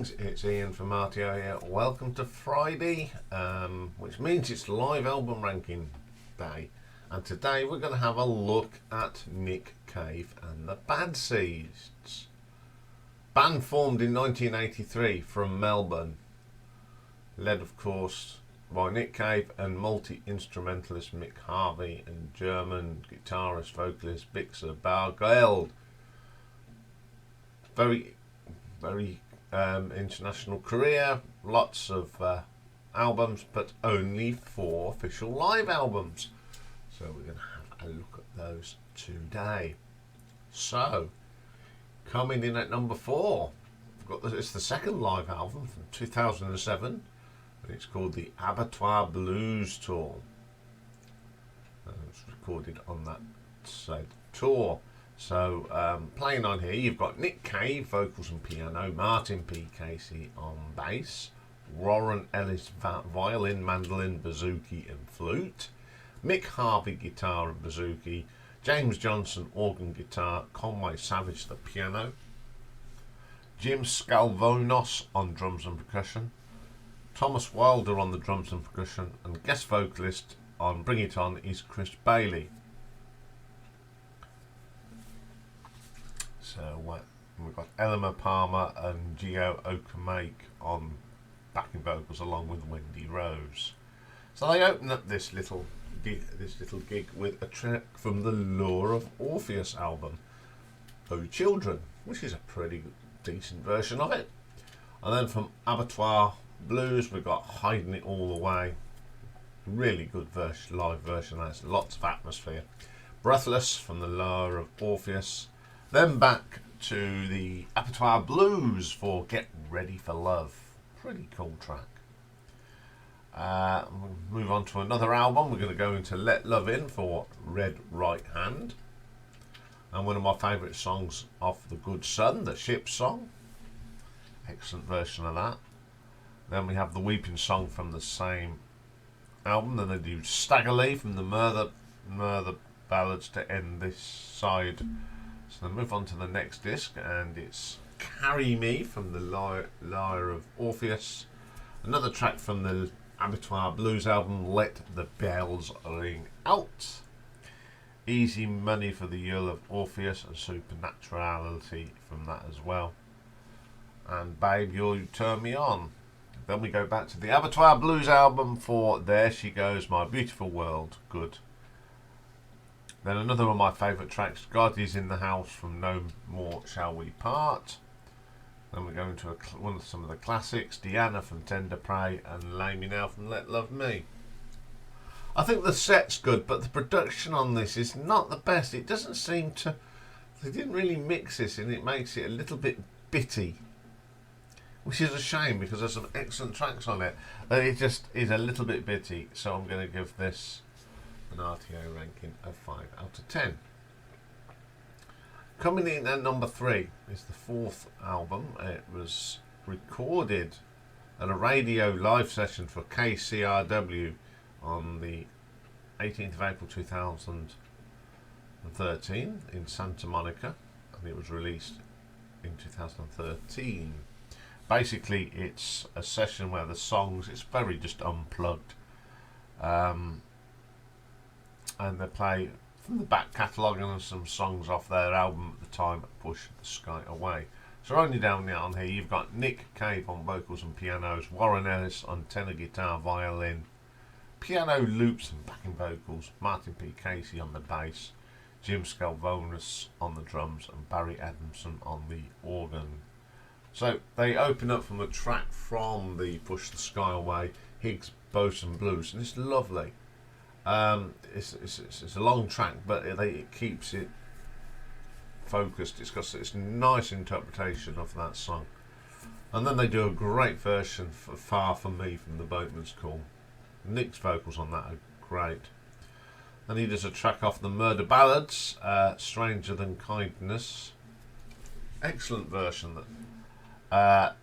Greetings, it's Ian from RTO here. Welcome to Friday, which means it's live album ranking day. And today we're going to have a look at Nick Cave and the Bad Seeds. Band formed in 1983 from Melbourne, led of course by Nick Cave and multi-instrumentalist Mick Harvey and German guitarist vocalist Bixer Bargeld. Very international career, lots of albums, but only 4 official live albums. So we're going to have a look at those today. So, coming in at number 4, it's the second live album from 2007, and it's called the Abattoir Blues Tour. It's recorded on that said tour. So playing on here, you've got Nick Cave, vocals and piano, Martin P. Casey on bass, Warren Ellis violin, mandolin, bouzouki and flute, Mick Harvey guitar and bouzouki, James Johnson organ guitar, Conway Savage the piano, Jim Scalvonos on drums and percussion, Thomas Wilder on the drums and percussion, and guest vocalist on Bring It On is Chris Bailey. So we've got Eleanor Palmer and Gio Okamake on backing vocals along with Wendy Rose. So they open up this little gig with a track from the Lure of Orpheus album, Oh Children, which is a pretty decent version of it. And then from Abattoir Blues we've got Hiding It All Away, really good live version. There's lots of atmosphere. Breathless from the Lure of Orpheus. Then back to the Abattoir Blues for Get Ready for Love. Pretty cool track. We'll move on to another album. We're going to go into Let Love In for Red Right Hand. And one of my favourite songs off The Good Son, the Ship Song. Excellent version of that. Then we have the Weeping Song from the same album. Then they do Stagger Lee from the Murder Ballads to end this side. So then move on to the next disc, and it's Carry Me from the Lyre of Orpheus. Another track from the Abattoir Blues album, Let the Bells Ring Out. Easy Money for the Year of Orpheus, and Supernaturality from that as well. And Babe, You Turn Me On. Then we go back to the Abattoir Blues album for There She Goes, My Beautiful World. Good. Then another of my favourite tracks, God Is in the House from No More Shall We Part. Then we go into some of the classics, Diana from Tender Prey and Lay Me Now from Let Love Me. I think the set's good, but the production on this is not the best. It doesn't seem to... They didn't really mix this, and it makes it a little bit bitty, which is a shame because there's some excellent tracks on it. But it just is a little bit bitty, so I'm going to give this an RTO ranking of 5 out of 10. Coming in at number 3 is the 4th album. It was recorded at a radio live session for KCRW on the 18th of April 2013 in Santa Monica, and it was released in 2013. Basically it's a session where the songs, it's very just unplugged, and they play from the back catalogue and some songs off their album at the time, Push the Sky Away. So only down on here you've got Nick Cave on vocals and pianos, Warren Ellis on tenor guitar, violin, piano loops and backing vocals, Martin P. Casey on the bass, Jim Scalvonos on the drums and Barry Adamson on the organ. So they open up from a track from the Push the Sky Away, Higgs Boson Blues, and it's lovely. It's a long track, but it keeps it focused. It's got this nice interpretation of that song, and then they do a great version for Far From Me from the Boatman's Call. Nick's vocals on that are great. Then he does a track off the Murder Ballads, Stranger Than Kindness, excellent version. And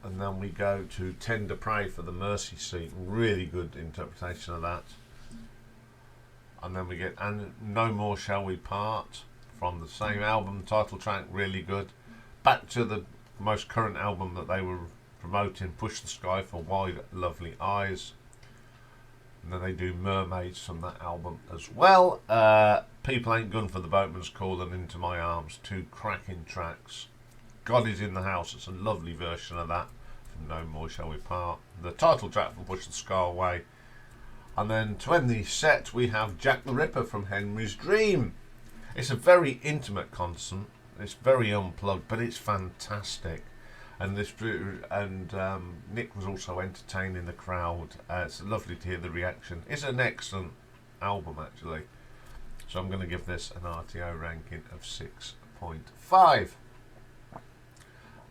then we go to Tender Prey for the Mercy Seat, really good interpretation of that. And then we get And No More Shall We Part from the same album, title track, really good. Back to the most current album that they were promoting Push the Sky for Wide Lovely Eyes. And then they do Mermaids from that album as well. People Ain't Gun for the Boatman's Call and Into My Arms, 2 cracking tracks. God Is in the House, it's a lovely version of that from No More Shall We Part. The title track from Push the Sky Away. And then to end the set we have Jack the Ripper from Henry's Dream. It's a very intimate concert. It's very unplugged, but it's fantastic. And Nick was also entertaining the crowd. It's lovely to hear the reaction. It's an excellent album, actually. So I'm going to give this an RTO ranking of 6.5.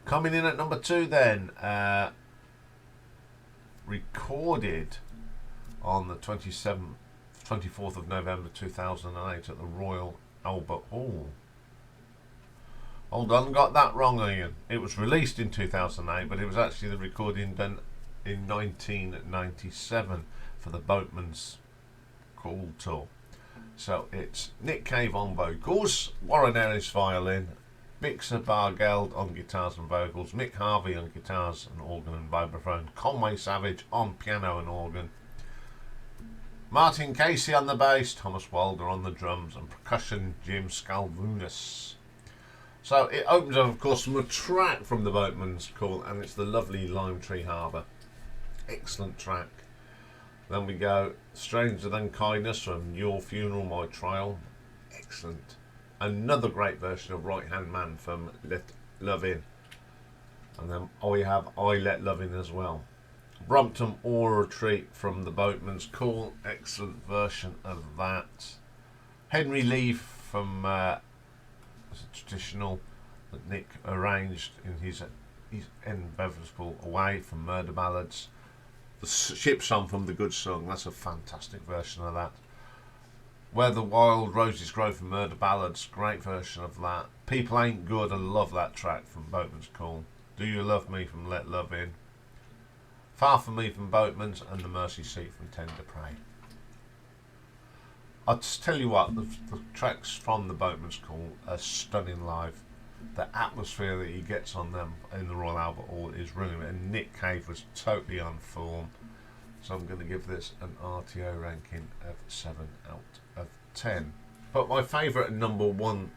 Coming in at number 2 then. Recorded on the 24th of November 2008 at the Royal Albert Hall. Hold on, got that wrong, Iain. It was released in 2008, but it was actually the recording done in 1997 for the Boatman's Call tour. So it's Nick Cave on vocals, Warren Ellis violin, Bixer Bargeld on guitars and vocals, Mick Harvey on guitars and organ and vibraphone, Conway Savage on piano and organ, Martin Casey on the bass, Thomas Wilder on the drums, and percussion Jim Scalvunas. So it opens up, of course, from a track from the Boatman's Call, and it's the lovely Lime Tree Harbour. Excellent track. Then we go Stranger Than Kindness from Your Funeral, My Trial. Excellent. Another great version of Right Hand Man from Let Love In. And then we have I Let Love In as well. Brompton or Retreat from the Boatman's Call. Excellent version of that. Henry Lee from traditional that Nick arranged in his Inevitable Away from Murder Ballads. The Ship Song from The Good Song, that's a fantastic version of that. Where the Wild Roses Grow from Murder Ballads, great version of that. People Ain't Good, I love that track from Boatman's Call. Do You Love Me from Let Love In. Far From Me from Boatman's, and The Mercy Seat from Tender Prey. I'll just tell you what, the tracks from the Boatman's Call are stunning live. The atmosphere that he gets on them in the Royal Albert Hall is brilliant, and Nick Cave was totally on form. So I'm going to give this an RTO ranking of 7 out of 10. But my favourite number 1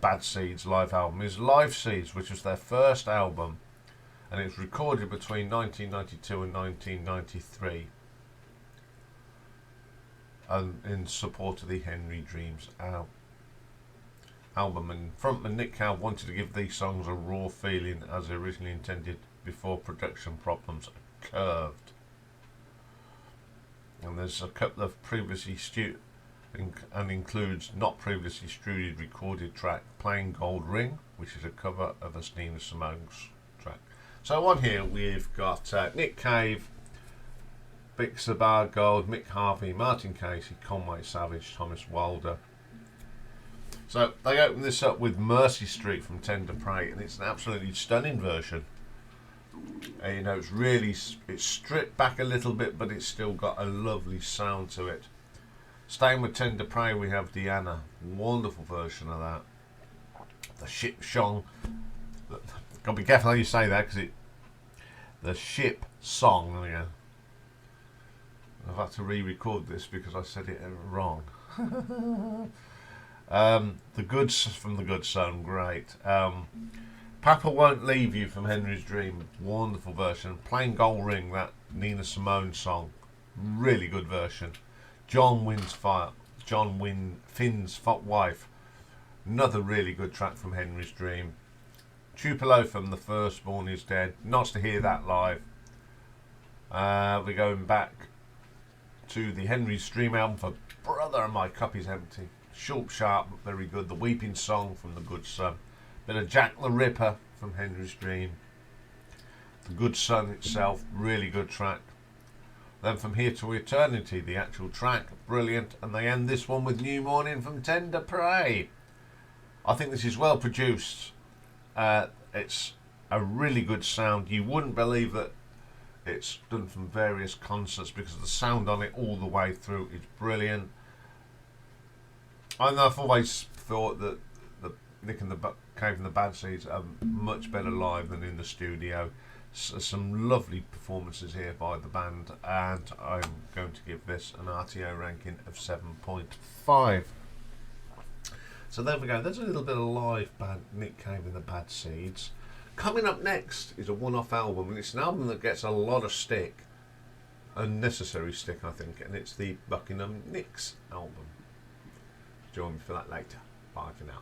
Bad Seeds live album is Live Seeds, which was their first album, and it was recorded between 1992 and 1993. And in support of the Henry Dreams album, and frontman Nick Cave wanted to give these songs a raw feeling as originally intended before production problems curved. And there's a couple of previously and includes not previously studio recorded track Plain Gold Ring, which is a cover of a Nina Simone's track. So on here we've got Nick Cave, Bixer Bargold, Mick Harvey, Martin Casey, Conway Savage, Thomas Wilder. So they open this up with Mercy Street from Tender Prey, and it's an absolutely stunning version. You know, it's stripped back a little bit, but it's still got a lovely sound to it. Staying with Tender Prey, we have Deanna, wonderful version of that. The Ship Song. Gotta be careful how you say that, because the Ship Song. There we go. I've had to re-record this because I said it wrong. The Goods from The Good Son, great. Papa Won't Leave You from Henry's Dream, wonderful version. Plain Gold Ring, that Nina Simone song, really good version. John Finn's Wife, another really good track from Henry's Dream. Tupelo from The Firstborn Is Dead, nice to hear that live. We're going back to the Henry's Dream album for Brother, My Cup Is Empty. Short, sharp, very good. The Weeping Song from The Good Son. Bit of Jack the Ripper from Henry's Dream. The Good Son itself, really good track. Then From Here to Eternity, the actual track, brilliant. And they end this one with New Morning from Tender Prey. I think this is well produced. It's a really good sound. You wouldn't believe that it's done from various concerts because the sound on it all the way through is brilliant. And I've always thought that the Nick and the Cave and the Bad Seeds are much better live than in the studio. Some lovely performances here by the band, and I'm going to give this an RTO ranking of 7.5. So there we go, there's a little bit of live band Nick Cave and the Bad Seeds. Coming up next is a one-off album, and it's an album that gets a lot of stick, unnecessary stick I think, and it's the Buckingham Nicks album. Join me for that later. Bye for now.